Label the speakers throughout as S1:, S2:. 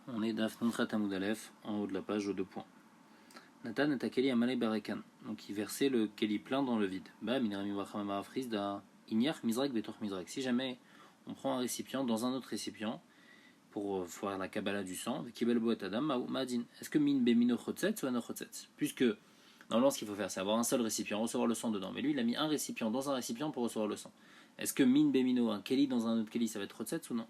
S1: On est Daf Nunchat Hamoud Aleph, en haut de la page aux deux points. Nathan et Akeli Amalei Barekan. Donc il versait le Keli plein dans le vide. Ba Minarami Bacham Marafris da Inyach Mizrak Betor Mizrak. Si jamais on prend un récipient dans un autre récipient pour faire la Kabbalah du sang, Kibel Boet Adam Ma'adin. Est-ce que Min Bemino Chotzetz ou Ano Chotzetz? Puisque normalement ce qu'il faut faire c'est avoir un seul récipient, recevoir le sang dedans. Mais lui il a mis un récipient dans un récipient pour recevoir le sang. Est-ce que Min Bemino, un Keli dans un autre Keli, ça va être Chotzetz ou non?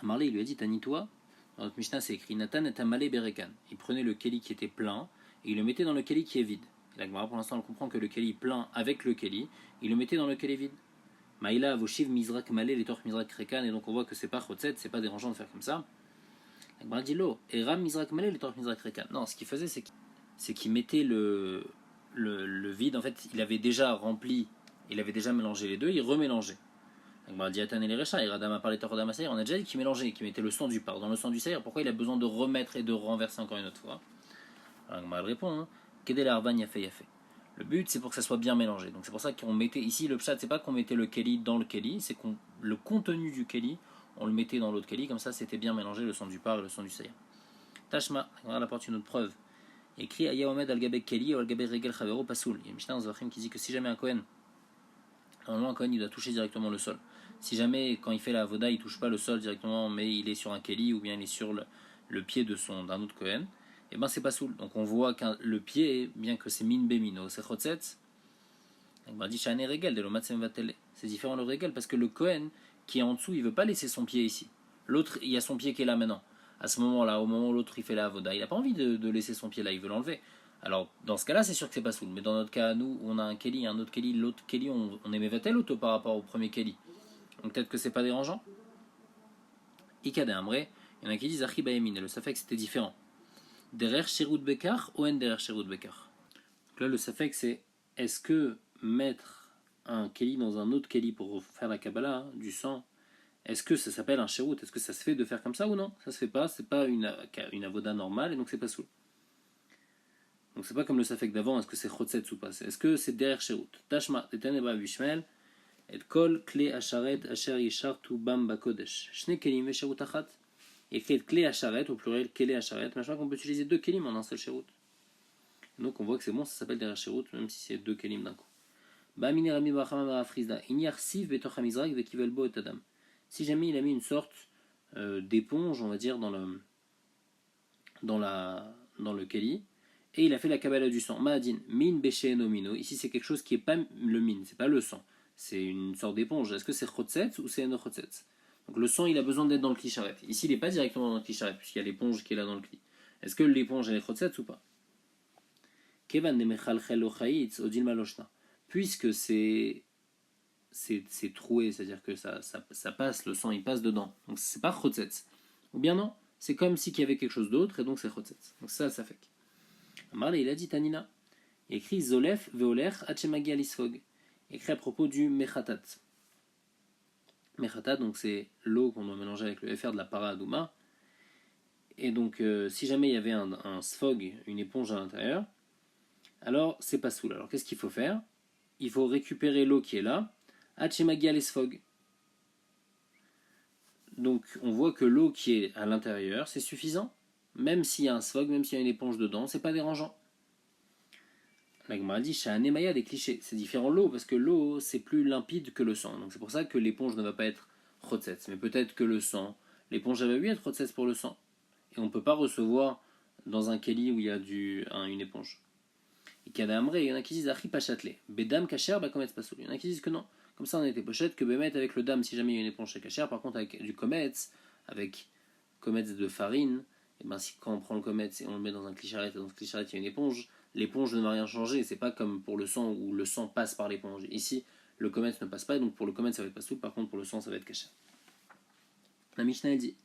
S1: Amarli il lui a dit Tanitoa. Dans notre Mishnah, c'est écrit Nathan et Amalé Berekan. Il prenait le keli qui était plein et il le mettait dans le keli qui est vide. Et la Gemara, pour l'instant, elle comprend que le keli plein avec le keli, il le mettait dans le keli vide. Maïla, Voshiv, Mizrak, Malé, les torts Mizrak, Rekan. Et donc on voit que c'est pas Chotzet, c'est pas dérangeant de faire comme ça. La Gemara dit Lo, Eram, Mizrak, Malé, les torts Mizrak, Rekan. Non, ce qu'il faisait, c'est qu'il mettait le vide. En fait, il avait déjà rempli, il avait déjà mélangé les deux, il remélangeait. On a déjà dit qu'il mélangeait, qu'il mettait le sang du parc dans le sang du saïr. Pourquoi il a besoin de remettre et de renverser encore une autre fois? Alors on répond le but c'est pour que ça soit bien mélangé. Donc c'est pour ça qu'on mettait ici le pshat, c'est pas qu'on mettait le keli dans le keli, c'est qu'on le contenu du keli, on le mettait dans l'autre keli, comme ça c'était bien mélangé le sang du parc et le sang du saïr. Tashma, on apporte une autre preuve. Écrit Ayahomed al-Gabek Keli ou al-Gabek Regel Chavero Pasoul. Il y a une Mishnah dans Zvachim qui dit que si jamais un Kohen, normalement un Kohen il doit toucher directement le sol. Si jamais quand il fait la avoda il touche pas le sol directement mais il est sur un keli ou bien il est sur le pied d'un autre Kohen, et ben c'est pas soul. Donc on voit que le pied, bien que c'est min bemino, c'est chotzetz, c'est différent le régel parce que le Kohen qui est en dessous il veut pas laisser son pied ici. L'autre il y a son pied qui est là maintenant. À ce moment-là, au moment où l'autre il fait la avoda, il n'a pas envie de laisser son pied là, il veut l'enlever. Alors dans ce cas-là c'est sûr que c'est pas soul. Mais dans notre cas nous on a un keli, un autre keli, l'autre keli on est mevatel auto par rapport au premier keli. Donc peut-être que c'est pas dérangeant. Ikade Amre, il y en a qui disent Achi Bayemin, et le Safek c'était différent. Derer Sherut Bekar ou En Derer Sherut Bekar. Donc là le Safek c'est est-ce que mettre un Keli dans un autre Keli pour faire la Kabbalah, hein, du sang, est-ce que ça s'appelle un Sherut? Est-ce que ça se fait de faire comme ça ou non? Ça se fait pas, c'est pas une avoda normale et donc c'est pas soul. Donc c'est pas comme le Safek d'avant, est-ce que c'est Chotzetz ou pas? Est-ce que c'est Derer Sherut? Tashma, Teteneba Bishmel. Et kol kle asharet asher yishartu bam bakodesh. Shne kelim vesherut achat. Écrit kle asharet au pluriel kele asharet. Machin qu'on peut utiliser deux kelim en un seul sherut. Donc on voit que c'est bon, ça s'appelle derrière sherut même si c'est deux kelim d'un coup. Ba mine rami bachama marafrizda. Inyar siv betoch hamizrak vekivelbo et adam. Si jamais il a mis une sorte d'éponge, on va dire dans le keli et il a fait la kabbalah du sang. Ma'adin min beshe nomino. Ici c'est quelque chose qui est pas le min, c'est pas le sang. C'est une sorte d'éponge. Est-ce que c'est chotzetz ou c'est no chotzetz? Donc le sang, il a besoin d'être dans le kli charret. Ici, il n'est pas directement dans le kli charret, puisqu'il y a l'éponge qui est là dans le kli. Est-ce que l'éponge, elle est chotzetz ou pas? Kevan de mechalchel ochaitz odil maloshna. Puisque c'est troué, c'est-à-dire que ça passe, le sang, il passe dedans. Donc c'est pas chotzetz. Ou bien non, c'est comme si il y avait quelque chose d'autre, et donc c'est chotzetz. Donc ça fait. Amarle, il a dit Tanina. Il écrit Zolef veoler hachemagi alisfog. Écrit à propos du mechatat. Mechatat, donc c'est l'eau qu'on doit mélanger avec le FR de la para adouma. Et donc, si jamais il y avait un sfog, une éponge à l'intérieur, alors c'est pas soul. Alors qu'est-ce qu'il faut faire? Il faut récupérer l'eau qui est là, hachemagia les sfog. Donc on voit que l'eau qui est à l'intérieur, c'est suffisant. Même s'il y a un sfog, même s'il y a une éponge dedans, c'est pas dérangeant. La Gemara dit Sha'anemaya des clichés. C'est différent l'eau parce que l'eau c'est plus limpide que le sang. Donc c'est pour ça que l'éponge ne va pas être chotzetz. Mais peut-être que le sang, l'éponge va oui être chotzetz pour le sang. Et on ne peut pas recevoir dans un keli où il y a une éponge. Et Kadamre, il y en a qui disent Achi Pachatle. Bedam kacher, bakometz pasoul. Il y en a qui disent que non. Comme ça on était pochette que Bemet avec le dam si jamais il y a une éponge c'est kacher. Par contre avec du kometz, avec kometz de farine, et ben si quand on prend le kometz et on le met dans un clicharet et dans ce clicharet il y a une éponge, l'éponge ne va rien changer, c'est pas comme pour le sang où le sang passe par l'éponge. Ici, le kometz ne passe pas, donc pour le kometz ça va être pas souple, par contre pour le sang ça va être caché. La Mishnah elle dit,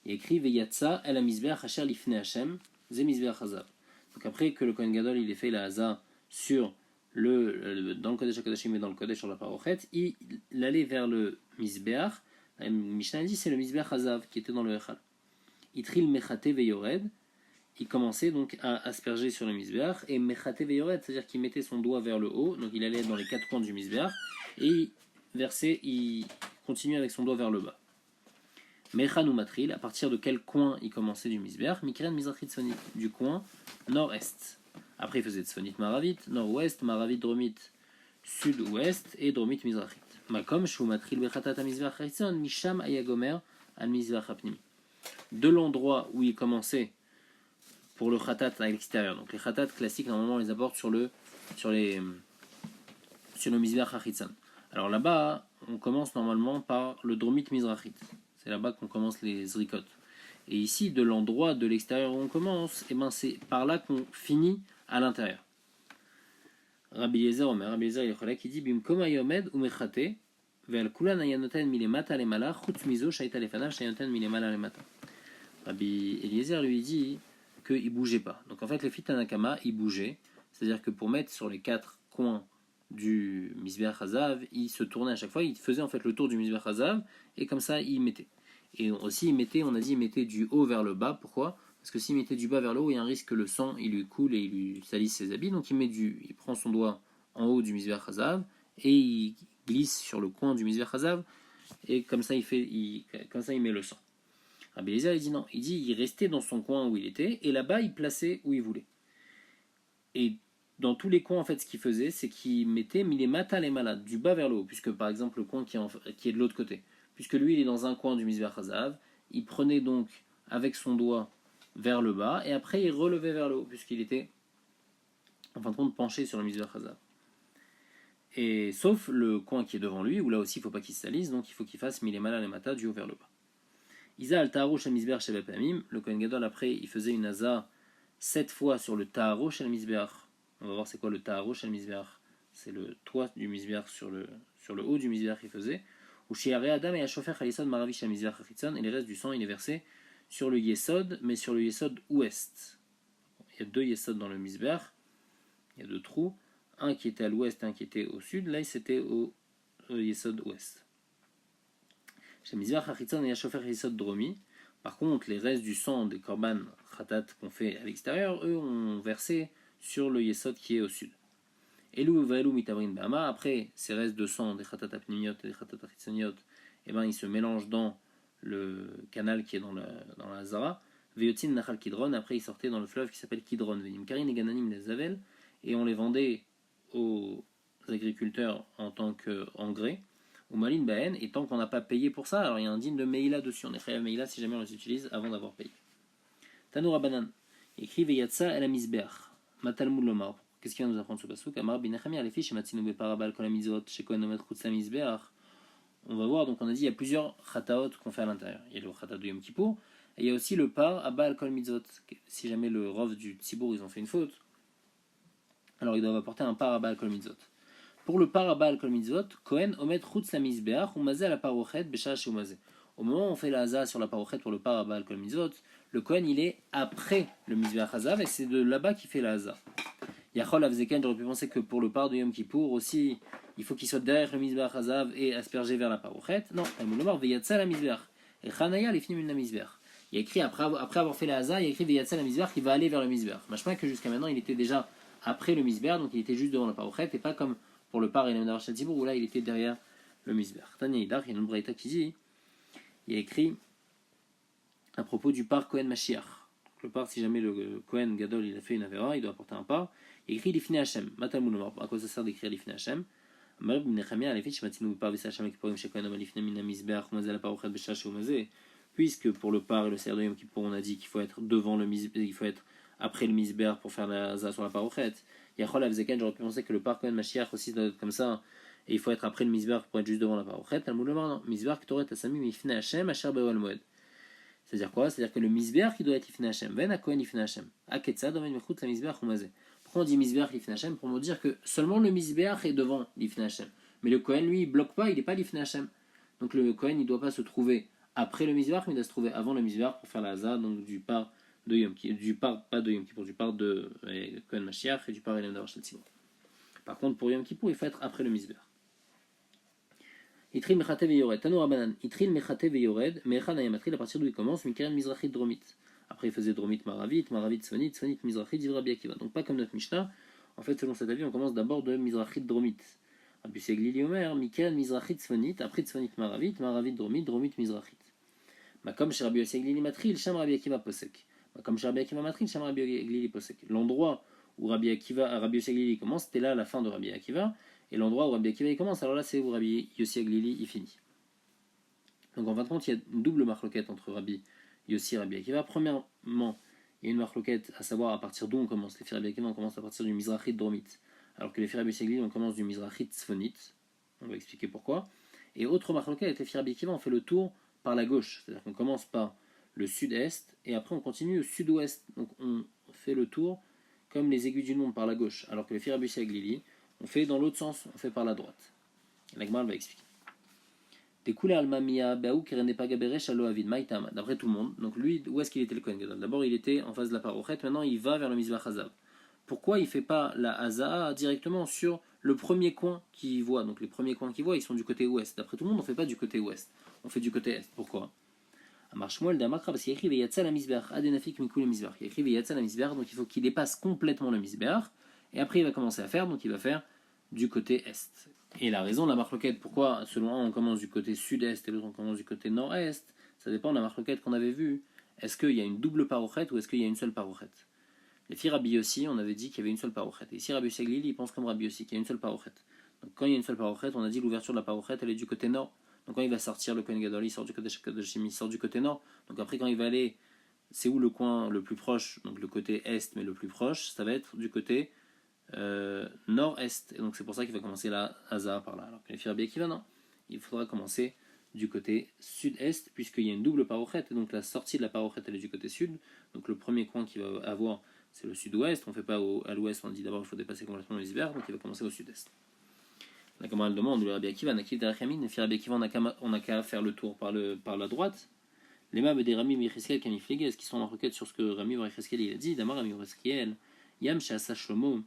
S1: il écrit Veyatsa el amizbeach asher lifne Hashem, ze mizbeach hazav. Donc après que le Kohen Gadol il ait fait la haza sur dans le Kodesh HaKodashim et dans le Kodesh sur la parochet, il allait vers le mizbeach. La Mishnah elle dit c'est le mizbeach hazav qui était dans le echal. Itril mechate veyored. Il commençait donc à asperger sur le misbéach et mechate veyoret, c'est-à-dire qu'il mettait son doigt vers le haut, donc il allait dans les quatre coins du misbéach et il continuait avec son doigt vers le bas. Mechan ou Matril, à partir de quel coin il commençait du Misbeach? Mikren Mizrachit Tzfonit, du coin nord-est. Après il faisait Tzfonit Maravit, nord-ouest, Maravit Dromit, sud-ouest et Dromit Mizrachit. Makom Shu Matril Bechatat HaMizbeach HaChitzon, Misham Ayagomer Al Mizbeach HaPnimi. De l'endroit où il commençait pour le Khatat à l'extérieur. Donc les Khatat classiques, normalement on les apporte sur le Mizbeach HaChitzon. Alors là-bas, on commence normalement par le Dromit Mizrachit. C'est là-bas qu'on commence les zrikot. Et ici, de l'endroit de l'extérieur où on commence, et ben c'est par là qu'on finit à l'intérieur. Rabbi Eliezer Omer, Rabbi Eliezer Yochela qui dit Bimkom hayomed umechate ve'al kulan hayanoten milemata lemala chutz mizo shaita lefanav shayanoten milemala lemata. Rabbi Eliezer lui dit qu'il ne bougeait pas. Donc en fait, le fit Tanakama, il bougeait. C'est-à-dire que pour mettre sur les 4 coins du Mizbeach Hazav, il se tournait à chaque fois, il faisait en fait le tour du Mizbeach Hazav, et comme ça, il mettait. Et aussi, il mettait du haut vers le bas. Pourquoi? Parce que s'il mettait du bas vers le haut, il y a un risque que le sang, il lui coule et il lui salisse ses habits. Donc il prend son doigt en haut du Mizbeach Hazav, et il glisse sur le coin du Mizbeach Hazav, et comme ça, il met le sang. Rabbi Eliezer, il dit non. Il restait dans son coin où il était, et là-bas, il plaçait où il voulait. Et dans tous les coins, en fait, ce qu'il faisait, c'est qu'il mettait milemata les malades, du bas vers le haut, puisque par exemple, le coin qui est de l'autre côté, puisque lui, il est dans un coin du Mizbeach Hazav, il prenait donc avec son doigt vers le bas, et après, il relevait vers le haut, puisqu'il était, en fin de compte, penché sur le Mizbeach Hazav. Et sauf le coin qui est devant lui, où là aussi, il ne faut pas qu'il se salisse, donc il faut qu'il fasse milemala les mata du haut vers le bas. Isa al Taharouch al Mizbeach Sheva Pamim, le Kohen Gadol après il faisait une Haza 7 fois sur le Taharouch al Mizbeach. On va voir c'est quoi le Taharouch al Mizbeach. C'est le toit du Mizbeach sur le haut du Mizbeach il faisait. Ou Shiare Adam et Ashofer Khalisod Maravish al Mizbeach Achitzon, et les restes du sang il est versé sur le Yesod, mais sur le Yesod ouest. Il y a 2 Yesod dans le Mizbeach, il y a 2 trous, un qui était à l'ouest et un qui était au sud, là c'était au Yesod ouest. Par contre, les restes du sang des korban khatat qu'on fait à l'extérieur, eux, ont versé sur le yesod qui est au sud. Après, ces restes de sang des khatat apnimiot et des khatat achitzoniot, eh ben, ils se mélangent dans le canal qui est dans la Zara. Veyotin nachal Kidron, après ils sortaient dans le fleuve qui s'appelle Kidron. Venim karin et gananim les zavel, et on les vendait aux agriculteurs en tant qu'engrais. Ou Malin Baen, et tant qu'on n'a pas payé pour ça, alors il y a un digne de Meila dessus. On est chayav Meila si jamais on les utilise avant d'avoir payé. Tanoura Banan, écrit Veyatsa el Amizbeach, Matalmud Lomar. Qu'est-ce qu'il va nous apprendre ce passouk? Amar Binachami Alefi, Shematzinu Beparabal Kol Amizot, Shekohen Omet Chutz Amizbeach. On va voir, donc on a dit il y a plusieurs chataot qu'on fait à l'intérieur. Il y a le chatat de Yom Kippour, et il y a aussi le par Abal Kol Mitzvot. Si jamais le rov du Tzibour ils ont fait une faute, alors ils doivent apporter un par Abal Kol Mitzvot. Pour le parabal kol mitzvot, Kohen omet chutz la mizbeach ou mazé à la parochet b'shach ou mazé. Au moment où on fait la haza sur la parochet pour le parabal kol mitzvot, le Kohen il est après le mizbeach hazav et c'est de là-bas qu'il fait la haza. Yachol avzeken, j'aurais pu penser que pour le par de Yom Kippour aussi, il faut qu'il soit derrière le mizbeach hazav et aspergé vers la parochet. Non, Talmud veyatsa la mizbeach. Et chanaya lifnim la mizbeach. Il a écrit après avoir fait la haza, il a écrit veyatsa la mizbeach, il va aller vers le mizbeach. Machma que jusqu'à maintenant il était déjà après le mizbeach, donc il était juste devant la parochet et pas comme pour le par et le Tzibour, où là il était derrière le Mizbeach. Tanya Idar, il y a une braïta qui dit, il y a écrit à propos du par Kohen Mashiach. Le par, si jamais le Kohen Gadol il a fait une avéra, il doit apporter un par. Il écrit l'ifne Hashem. Matamou Lomar. À quoi ça sert d'écrire l'ifne Hashem? Marib Nechamia, les fiches, Matinu par Visa Hashem qui pourrait me Kohen l'ifne Mina Mizbeach, Mazal Parochet Beshach ou Mazé. Puisque pour le par et le ser de Yom Kippour, on a dit qu'il faut être devant le Mizbeach, il faut être après le Mizbeach pour faire la za sur la parochet. Yachol Avzeken, j'aurais pu penser que le par Kohen Mashiach aussi doit être comme ça, et il faut être après le Mizbeach pour être juste devant la parochet. Talmud Lomar, non. Mizbeach Ktoret Asami Mifne Hashem Asher Be'ol Moed. C'est-à-dire quoi? C'est-à-dire que le Mizbeach il doit être Ifne Hashem. Ven a Kohen Ifne Hashem. Aketza domaine Mechut la Mizbeach ou Mazé. Pourquoi on dit Mizbeach l'Ifne Hashem? Pour nous dire que seulement le Mizbeach est devant l'Ifne Hashem. Mais le Kohen lui il bloque pas, il n'est pas l'Ifne Hashem. Donc le Kohen il doit pas se trouver après le Mizbeach, mais il doit se trouver avant le Mizbeach pour faire la Haza, donc du par de Yom Kippour, du par, pas de Yom Kippour, du par de Kohen Mashiach et du par Elam Davash Tzibour. Par contre, pour Yom Kippour, il faut être après le Mizbeach. Itril Mechate Veyored, Tanoura Banan, Itril Mechate Veyored, Mechan Ayamatril, à partir d'où il commence, Mikeren Mizrachit Dromit. Après, il faisait Dromit Maravit, Maravit Svonit, Svonit Mizrachit, Div Rabbi Akiva. Donc, pas comme notre Mishnah. En fait, selon cet avis, on commence d'abord de Mizrachit Dromit. Rabbi Seglili Omer, Mikeren Mizrachit Svonit, après Svonit Maravit, Maravit Dromit, Dromit Mizrachit. Comme chez Rabbi Yossi Aglili Matril, Sham Rabbi Akiva Posek. Comme chez Rabbi Akiva Matril, Sham Rabbi Aglili Posek. L'endroit où Rabbi Yossi Aglili commence, c'était là la fin de Rabbi Akiva, et l'endroit où Rabbi Akiva il commence, alors là c'est où Rabbi Yossi Aglili il finit. Donc en fin de compte, il y a une double marloquette entre Rabbi Yossi et Rabbi Akiva. Premièrement, il y a une marloquette à savoir à partir d'où on commence. Les filles Rabbi Akiva on commence à partir du Mizrachit Dromit, alors que les filles Rabbi Yossi Aglili on commence du Mizrachit Tzfonit. On va expliquer pourquoi. Et autre marloquette avec les filles Rabbi Akiva, on fait le tour par la gauche, c'est-à-dire qu'on commence par le sud-est et après on continue au sud-ouest. Donc on fait le tour comme les aiguilles d'une montre par la gauche, alors que les filles Rabbi Yossi Aglili on fait dans l'autre sens, on fait par la droite. La Gemara va expliquer. D'après tout le monde, donc lui, où est-ce qu'il était le Kohen Gadol? D'abord, il était en face de la parochet, maintenant il va vers le Mizbach Hazav. Pourquoi il ne fait pas la Haza directement sur le premier coin qu'il voit? Donc les premiers coins qu'il voit, ils sont du côté ouest. D'après tout le monde, on ne fait pas du côté ouest, on fait du côté est. Pourquoi? Parce qu'il y a écrit Veyatza la Mizbach, Adenafik Mikul Mizbach. Il y a écrit Veyatza la Mizbach, donc il faut qu'il dépasse complètement le Mizbach, et après il va commencer à faire, donc il va faire du côté est. Et la raison de la marloquette, pourquoi selon un on commence du côté sud-est et l'autre on commence du côté nord-est, ça dépend de la marloquette qu'on avait vue. Est-ce qu'il y a une double parochette ou est-ce qu'il y a une seule parochette? Les filles Rabbi Yossi, on avait dit qu'il y avait une seule parochette. Et ici Rabbi Yossi Aglili, il pense comme Rabbi Yossi qu'il y a une seule parochette. Donc quand il y a une seule parochette, on a dit l'ouverture de la parochette, elle est du côté nord. Donc quand il va sortir le Kohen Gadol, il sort du côté Shakadoshim, il sort du côté nord. Donc après quand il va aller, c'est où le coin le plus proche, donc le côté est mais le plus proche, ça va être du côté nord-est. Et donc c'est pour ça qu'il va commencer la Haza par là. Alors que les filles Rabbi Akiva, non. Il faudra commencer du côté sud-est, puisqu'il y a une double parochette. Et donc la sortie de la parochette, elle est du côté sud. Donc le premier coin qu'il va avoir, c'est le sud-ouest. On ne fait pas à l'ouest, on dit d'abord il faut dépasser complètement les hivers, donc il va commencer au sud-est. La Gemara demande, le Rabbi Akiva, Nakil Darachamin, les filles Rabbi Akiva, on n'a qu'à faire le tour par la droite. Les mâles des Rami Becheskel Kamiflege, est-ce qu'ils sont en requête sur ce que Rami Becheskel il a dit? Damar Rami Becheskel, Yam Shasa Shlomo.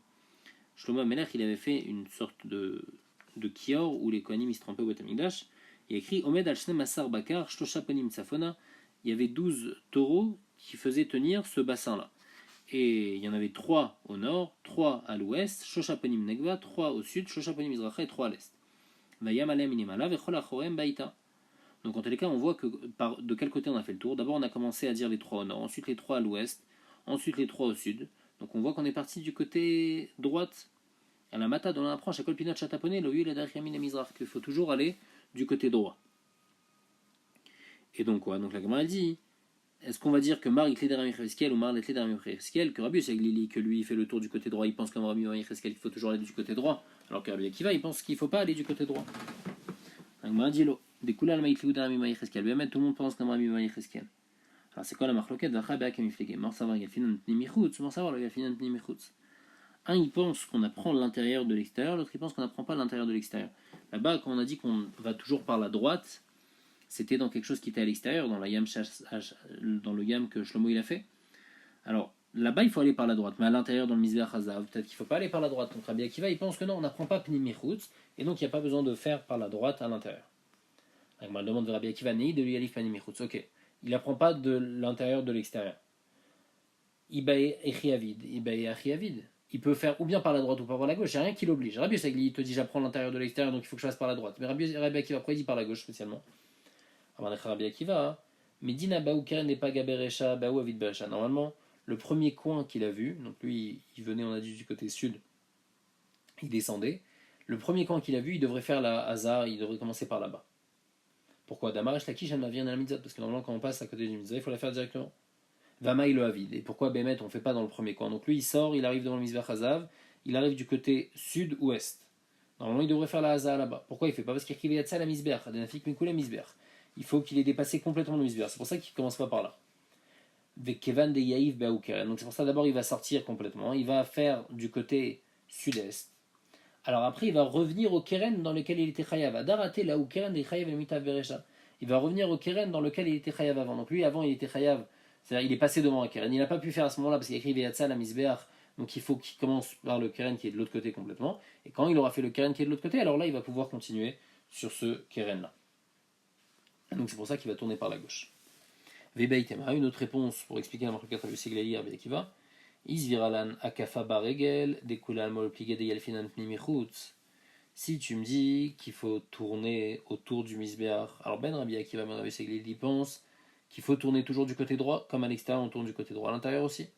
S1: Shlomo Amelech, il avait fait une sorte de kior où les Kohanim ils se trempaient au Beth Amikdash. Il a écrit Omed al Shne Masar Bakar, Shtosha Panim Tsafona. Il y avait 12 taureaux qui faisaient tenir ce bassin-là. Et il y en avait 3 au nord, 3 à l'ouest, Shosha Panim Negva, 3 au sud, Shosha Panim Mizracha et 3 à l'est. Vayam Alem Inimala, Vechol Achorem Baïta. Donc en tous les cas, on voit que de quel côté on a fait le tour. D'abord, on a commencé à dire les 3 au nord, ensuite les 3 à l'ouest, ensuite les 3 au sud. Donc on voit qu'on est parti du côté droite. À la mata, dans l'approche, à Kolpinot Chatapone, le huile et d'Achiamin et Mizrach, qu'il faut toujours aller du côté droit. Et donc quoi? Donc la Gemara dit, est-ce qu'on va dire que Mar Itleder Amicheskel ou Mar Itleder Amicheskel, que Rabbi Yossi Aglili, que lui il fait le tour du côté droit, il pense comme Rabbi Amicheskel qu'il faut toujours aller du côté droit, alors que Rabbi Akiva il pense qu'il ne faut pas aller du côté droit. La Gemara dit l'eau. Des couleurs le Maïtlou d'Arami Amicheskel. Bien tout le monde pense comme Rabbi Amicheskel. Alors c'est quoi la marloquette? Vachabea Kamiflege. Mort savoir Galfinan Pnimichutz, mort savoir le Galfinan Pnimichutz. Un il pense qu'on apprend l'intérieur de l'extérieur, l'autre il pense qu'on n'apprend pas l'intérieur de l'extérieur. Là-bas, quand on a dit qu'on va toujours par la droite, c'était dans quelque chose qui était à l'extérieur, dans le yam que Shlomo il a fait. Alors là-bas, il faut aller par la droite, mais à l'intérieur, dans le Mizbeach Hazav, peut-être qu'il ne faut pas aller par la droite. Donc Rabbi Akiva, il pense que non, on n'apprend pas Pnimichutz, et donc il n'y a pas besoin de faire par la droite à l'intérieur. Donc, on demande de Rabbi Akiva, Nei de lui alif Pnimichutz. Ok, il n'apprend pas de l'intérieur de l'extérieur. Ibae Echiavid, Ibae Achiavid. Il peut faire ou bien par la droite ou par la gauche, il n'y a rien qui l'oblige. Rabbi Yossi Aglili te dit j'apprends l'intérieur de l'extérieur, donc il faut que je fasse par la droite. Mais Rabbi Akiva, pourquoi il dit par la gauche spécialement? Rabbi Akiva, Medina Baou Keren n'est pas Gaberesha, Baou Avid Beresha. Normalement, le premier coin qu'il a vu, donc lui il venait, on a dit du côté sud, il descendait. Le premier coin qu'il a vu, il devrait faire la Hazar, il devrait commencer par là-bas. Pourquoi? Damaresh Lakish, elle vient à la mitzvah, parce que normalement quand on passe à côté du mitzvah, il faut la faire directement. Vamaï le Havid. Et pourquoi Bémet on ne fait pas dans le premier coin? Donc lui il sort, il arrive devant le Mizbeach Hazav, il arrive du côté sud-ouest. Normalement il devrait faire la Haza là-bas. Pourquoi il ne fait pas? Parce qu'il y a ça la Mizbeach, Adenafik Mikule Mizbeach. Il faut qu'il ait dépassé complètement le Mizbeach. C'est pour ça qu'il ne commence pas par là. Vekevan de Yaïv Baoukeren. Donc c'est pour ça d'abord il va sortir complètement. Il va faire du côté sud-est. Alors après il va revenir au Keren dans lequel il était Chayav. Adarate la Keren de Chayav et Mitav Beresha. Il va revenir au Keren dans lequel il était Chayav avant. Donc lui avant il était Chayav. C'est-à-dire il est passé devant un Keren. Il n'a pas pu faire à ce moment-là parce qu'il a écrit Veyatza la Mizbeach. Donc il faut qu'il commence par le Keren qui est de l'autre côté complètement. Et quand il aura fait le Keren qui est de l'autre côté, alors là il va pouvoir continuer sur ce Keren-là. Donc c'est pour ça qu'il va tourner par la gauche. Vebaitema, une autre réponse pour expliquer la marque 4 Rabbi Yossi Rabbi Akiva. Isviralan akafa baregel dekulal molplige de yalfinan pnimichutz. Si tu me dis qu'il faut tourner autour du Mizbeach, alors Ben Rabbi Akiva Ben Rabbi Yossi pense qu'il faut tourner toujours du côté droit, comme à l'extérieur on tourne du côté droit, à l'intérieur aussi.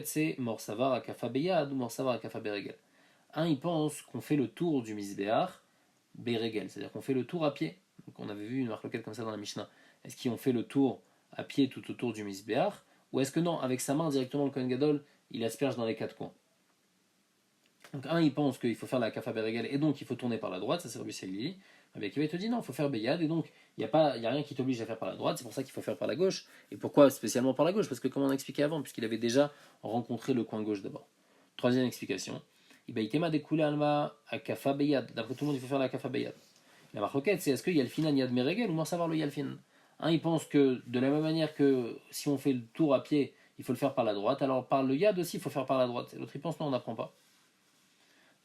S1: C'est mor savar à kafa beyad ou mor savar à kafa beregel. Un, il pense qu'on fait le tour du misbéach beregel, c'est-à-dire qu'on fait le tour à pied. Donc on avait vu une marloquette comme ça dans la Mishnah. Est-ce qu'on fait le tour à pied tout autour du misbéach, ou est-ce que non, avec sa main directement le Kohen Gadol, il asperge dans les quatre coins. Donc un, il pense qu'il faut faire la kafa beregel et donc il faut tourner par la droite, ça c'est Rabbi Seglili. Rabbi Akiva te dit non, il faut faire beyad et donc il n'y a rien qui t'oblige à faire par la droite, c'est pour ça qu'il faut faire par la gauche. Et pourquoi spécialement par la gauche? Parce que comme on a expliqué avant, puisqu'il avait déjà rencontré le coin gauche d'abord. Troisième explication, Ibaïtema découlé alma à kafa beyad. D'après tout le monde, il faut faire la kafa beyad. La marloquette, c'est est-ce qu'il y a le finan yad meregel ou non savoir le yalfin. Un, il pense que de la même manière que si on fait le tour à pied, il faut le faire par la droite, alors par le yad aussi, il faut faire par la droite. Et l'autre, il pense non, on n'apprend pas.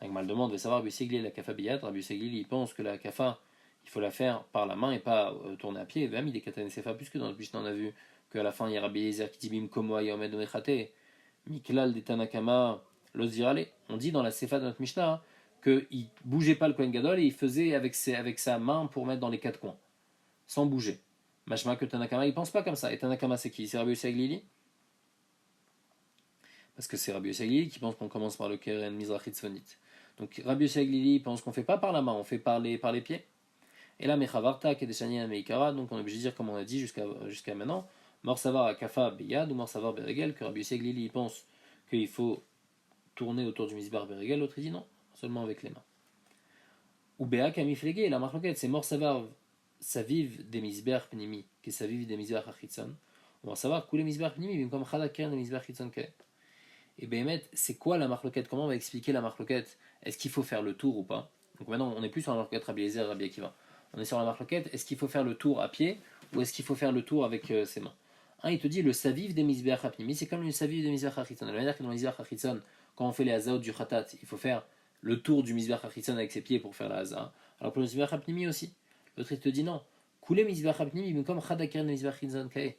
S1: Agmal demande, veut savoir Rabbi Segli la kafa biyad. Rabbi Segli, il pense que la kafa, il faut la faire par la main et pas tourner à pied. Même il est katan sefa, puisque dans le Mishnah on a vu qu'à la fin il y a Rabbi Eliezer qui dit bim komo yaomed onechate miklal de tanakama lozirale. On dit dans la sefa de notre Mishnah qu'il bougeait pas le Kohen Gadol et il faisait avec sa main pour mettre dans les quatre coins, sans bouger. Machma que Tanakama il pense pas comme ça. Et Tanakama c'est qui? C'est Rabbi Segli, parce que c'est Rabbi Segli qui pense qu'on commence par le keren mizrachit tzfonit. Donc Rabbi Seglili pense qu'on ne fait pas par la main, on fait par les pieds. Et là, Mechavarta, Kedeshani Meikara, donc on est obligé de dire, comme on a dit jusqu'à maintenant, Morsavar à Kafa Beyad ou Morsavar Beregel, que Rabbi Seglili pense qu'il faut tourner autour du Misbar Beregel, l'autre il dit non, seulement avec les mains. Ou Béa Kamiflege, la marloquette, c'est Morsavar Saviv des Misbar Pnimi, que Saviv des Misbar Achitson. On va savoir que les Misbar Pnimi, comme Khadaker des Misbar Achitson. Et Béhémet, c'est quoi la marloquette? Comment on va expliquer la marloquette? Est-ce qu'il faut faire le tour ou pas? Donc maintenant, on n'est plus sur la marloquette Rabbi Eliezer et Rabbi Akiva. On est sur la marloquette, est-ce qu'il faut faire le tour à pied ou est-ce qu'il faut faire le tour avec ses mains? Un, il te dit le saviv des misbeach hapnimi, c'est comme le saviv des misbeach hachitzon. De la manière que dans le misbeach hachitzon, quand on fait les hazaot du khatat, il faut faire le tour du misbeach hachitzon avec ses pieds pour faire la haza. Alors pour le misbeach hapnimi aussi. L'autre, il te dit non. Couler misbeach hapnimi, mais comme khadakiran le misbeach hachitzon kae.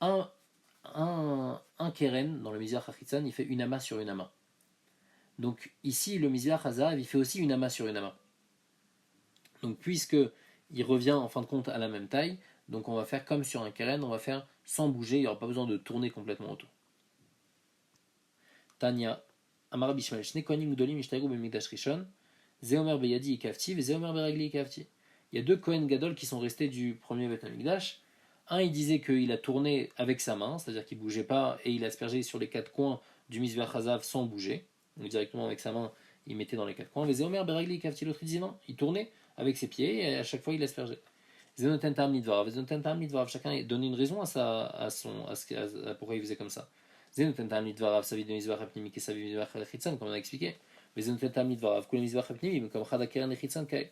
S1: Un keren dans le misbeach hachitzon, il fait une ama sur une ama. Donc ici, le misbeach hazav, il fait aussi une ama sur une ama. Donc puisque il revient en fin de compte à la même taille, donc on va faire comme sur un keren, on va faire sans bouger, il n'y aura pas besoin de tourner complètement autour. Tanya, Amar Bishmael, Shne Kohanim Gdolim Ishtaegu Bemikdash Rishon, Zeomer Beyadi Ikavti, Zeomer Beragli Ikavti. Il y a deux Kohen Gadol qui sont restés du premier Beth Amikdash. Un, il disait qu'il a tourné avec sa main, c'est-à-dire qu'il ne bougeait pas, et il aspergeait sur les quatre coins du Mizbeach Hazav sans bouger. Donc directement avec sa main, il mettait dans les quatre coins. Mais Zeomer Beragli Ikavti, l'autre il disait non, il tournait avec ses pieds et à chaque fois il aspergeait. Zenoten Tam Nidvarav, chacun donnait une raison à pourquoi il faisait comme ça. Zenoten Tam Nidvarav, sa vie de Mizbeach Hapnimi, et sa vie de Mizbeach Hachitzon, comme on a expliqué. Mais Zenoten Tam Nidvarav, que le Mizbeach Hapnimi, comme Chadakeren Hachitzon Kae.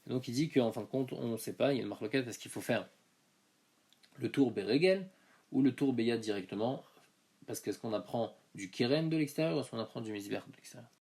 S1: Donc il dit qu'en fin de compte, on ne sait pas, il y a une marloquette, est-ce qu'il faut faire le tour Beregel ou le tour Beyad directement, parce qu'est-ce qu'on apprend du Keren de l'extérieur ou est-ce qu'on apprend du Mizbeach de l'extérieur?